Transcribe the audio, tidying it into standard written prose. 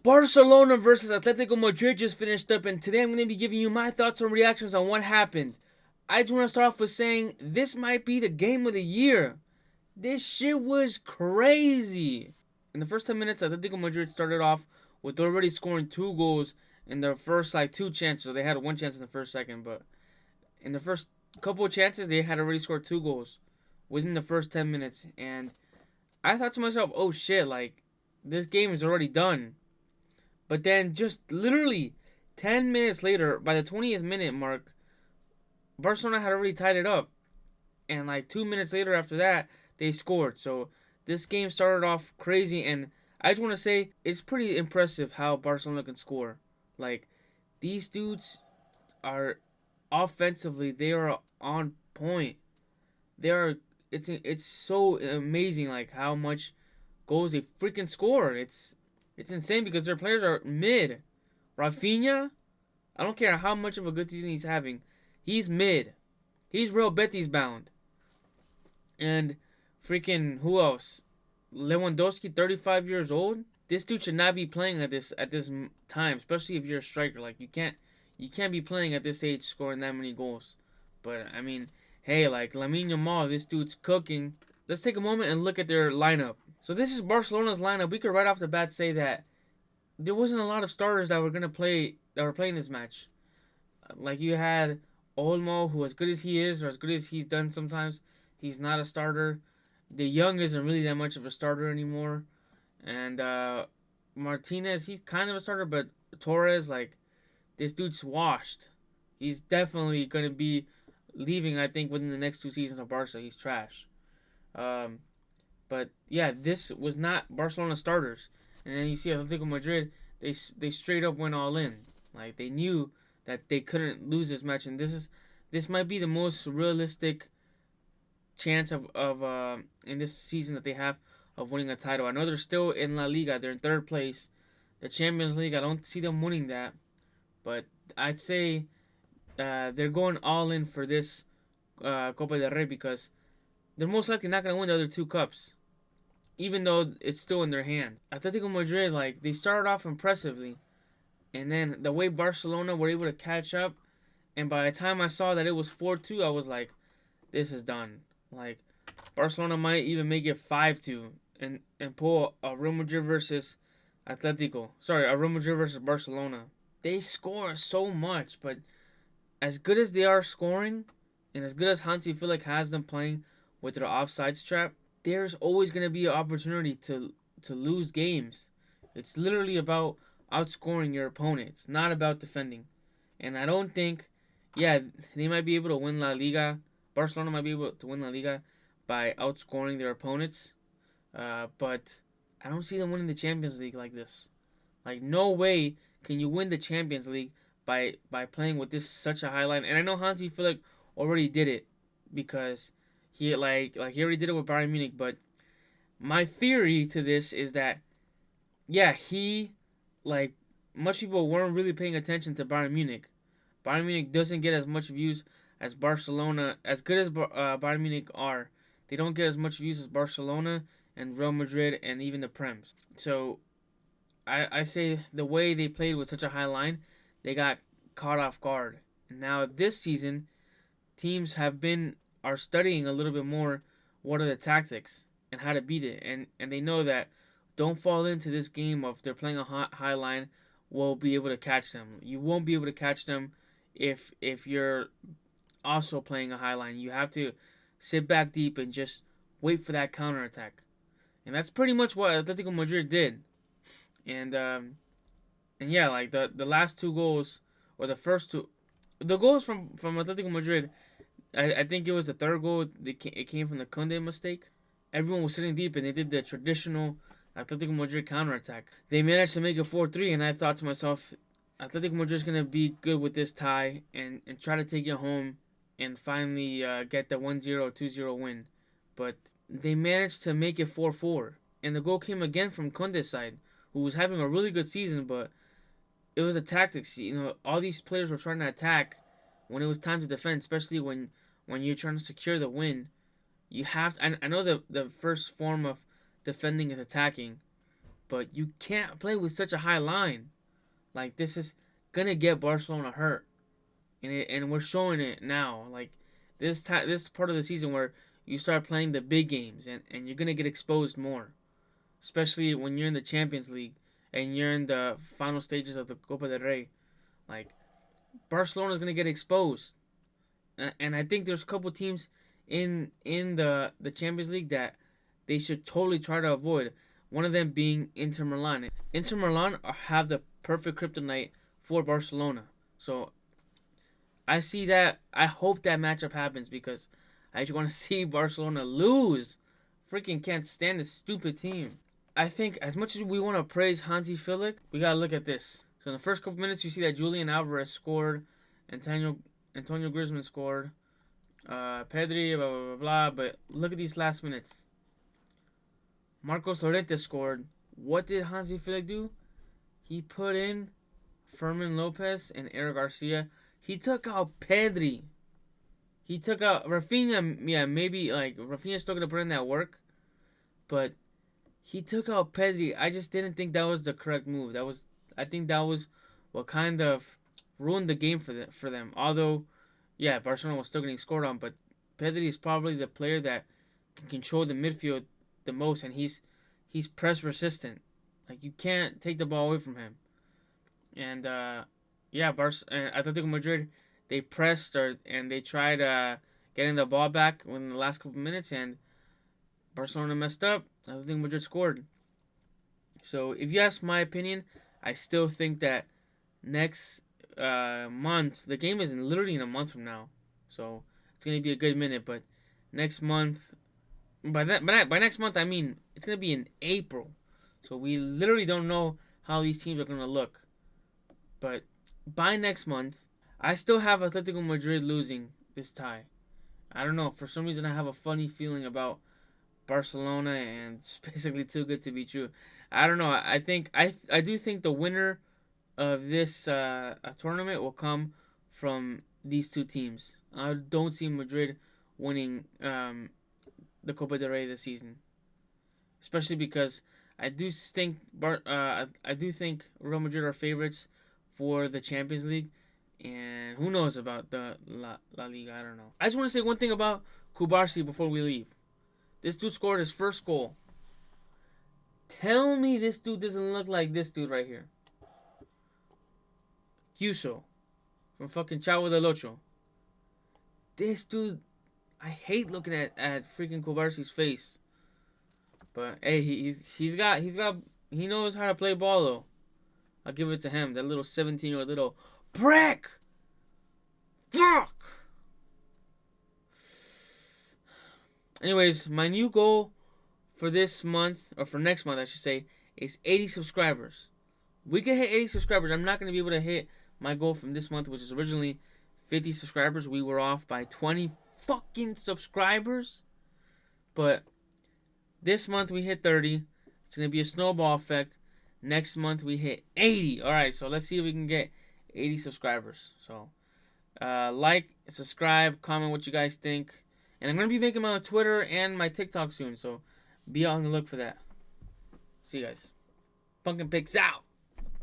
Barcelona versus Atletico Madrid just finished up, and today I'm going to be giving you my thoughts and reactions on what happened. I just want to start off with saying this might be the game of the year. This shit was crazy. In the first 10 minutes, Atletico Madrid started off with already scoring 2 goals in their first two chances. So they had one chance in the first second, but in the first couple of chances, they had already scored 2 goals within the first 10 minutes. And I thought to myself, oh shit, this game is already done. But then just literally 10 minutes later, by the 20th minute mark, Barcelona had already tied it up. And 2 minutes later after that, they scored. So this game started off crazy. And I just want to say, it's pretty impressive how Barcelona can score. These dudes are offensively, they are on point. They are, it's so amazing how much goals they freaking score. It's insane because their players are mid. Raphinha, I don't care how much of a good season he's having. He's mid. He's Real Betis bound. And freaking who else? Lewandowski, 35 years old. This dude should not be playing at this time, especially if you're a striker. You can't be playing at this age scoring that many goals. But I mean, hey, Lamineyamal, this dude's cooking. Let's take a moment and look at their lineup. So this is Barcelona's lineup. We could right off the bat say that there wasn't a lot of starters that were playing this match. You had Olmo, who as good as he is, or as good as he's done sometimes, he's not a starter. De Jong isn't really that much of a starter anymore. And Martinez, he's kind of a starter, but Torres, this dude's washed. He's definitely gonna be leaving, I think, within the next 2 seasons of Barca. He's trash. But yeah, this was not Barcelona starters. And then you see Atletico Madrid, they straight up went all in. They knew that they couldn't lose this match, and this might be the most realistic chance of in this season that they have of winning a title. I know they're still in La Liga, they're in third place. The Champions League, I don't see them winning that, but I'd say they're going all in for this Copa del Rey because they're most likely not going to win the other 2 cups, even though it's still in their hand. Atletico Madrid, they started off impressively, and then the way Barcelona were able to catch up, and by the time I saw that it was 4-2, I was like, this is done. Barcelona might even make it 5-2 and pull a Real Madrid versus Atletico. Sorry, a Real Madrid versus Barcelona. They score so much, but as good as they are scoring, and as good as Hansi has them playing with their offsides trap, there's always going to be an opportunity to lose games. It's literally about outscoring your opponent. It's not about defending. And I don't think, yeah, they might be able to win La Liga. Barcelona might be able to win La Liga by outscoring their opponents. But I don't see them winning the Champions League like this. No way can you win the Champions League by playing with this such a high line. And I know Hansi already did it because he he already did it with Bayern Munich. But my theory to this is that he much people weren't really paying attention to Bayern Munich. Bayern Munich doesn't get as much views as Barcelona. As good as Bayern Munich are, they don't get as much views as Barcelona and Real Madrid and even the Prems. So I say the way they played with such a high line, they got caught off guard. Now this season, teams are studying a little bit more what are the tactics and how to beat it, and they know that don't fall into this game of they're playing a high line, will be able to catch them. You won't be able to catch them if you're also playing a high line. You have to sit back deep and just wait for that counterattack. And that's pretty much what Atletico Madrid did. And yeah, the last 2 goals, or the first 2, the goals from Atletico Madrid, I think it was the third goal. It came from the Kunde mistake. Everyone was sitting deep, and they did the traditional Atletico Madrid counterattack. They managed to make it 4-3, and I thought to myself, Atletico Madrid's going to be good with this tie and try to take it home and finally get the 1-0, 2-0 win. But they managed to make it 4-4. And the goal came again from Kunde's side, who was having a really good season, but it was the tactics. All these players were trying to attack when it was time to defend, especially when you're trying to secure the win. You have to, I know the first form of defending is attacking, But you can't play with such a high line. Like, this is gonna get Barcelona hurt, and we're showing it now. Like, this part of the season where you start playing the big games, and you're gonna get exposed more, especially when you're in the Champions League and you're in the final stages of the Copa del Rey. Like, Barcelona's gonna get exposed, and I think there's a couple teams in the Champions League that they should totally try to avoid. One of them being Inter Milan. Inter Milan have the perfect kryptonite for Barcelona. So I see that. I hope that matchup happens because I just want to see Barcelona lose. Freaking can't stand this stupid team. I think as much as we want to praise Hansi Flick, we gotta look at this. So in the first couple minutes, you see that Julian Alvarez scored, Antonio Griezmann scored, Pedri, blah, blah, blah, blah. But look at these last minutes. Marcos Llorente scored. What did Hansi Flick do? He put in Fermin Lopez and Eric Garcia. He took out Pedri. He took out Raphinha. Yeah, maybe like Raphinha's still gonna put in that work, but he took out Pedri. I just didn't think that was the correct move. I think that was what kind of ruined the game for them. Although, yeah, Barcelona was still getting scored on, but Pedri is probably the player that can control the midfield the most, and he's press resistant. Like, you can't take the ball away from him. And yeah, Atletico Madrid, they pressed and they tried getting the ball back in the last couple minutes, and Barcelona messed up. Atletico Madrid scored. So if you ask my opinion, I still think that next month, the game is literally in a month from now, so it's gonna be a good minute. But next month, by next month I mean it's gonna be in April, so we literally don't know how these teams are gonna look. But by next month, I still have Atletico Madrid losing this tie. I don't know, for some reason I have a funny feeling about Barcelona, and it's basically too good to be true. I don't know. I do think the winner of this tournament will come from these two teams. I don't see Madrid winning the Copa del Rey this season, especially because I do think Real Madrid are favorites for the Champions League, and who knows about the La Liga. I don't know. I just want to say one thing about Cubarsi before we leave. This dude scored his first goal. Tell me this dude doesn't look like this dude right here. Cuso from fucking Chavo del Ocho. This dude, I hate looking at freaking Cubarsi's face. But hey, he knows how to play ball though. I'll give it to him. That little 17-year-old little prick. Fuck. Anyways, my new goal for this month, or for next month I should say, is 80 subscribers. We can hit 80 subscribers. I'm not going to be able to hit my goal from this month, which is originally 50 subscribers. We were off by 20 fucking subscribers. But this month we hit 30. It's going to be a snowball effect. Next month we hit 80. Alright, so let's see if we can get 80 subscribers. So, like, subscribe, comment what you guys think. And I'm going to be making my Twitter and my TikTok soon, so be on the look for that. See you guys. Pumpkin Pigs out!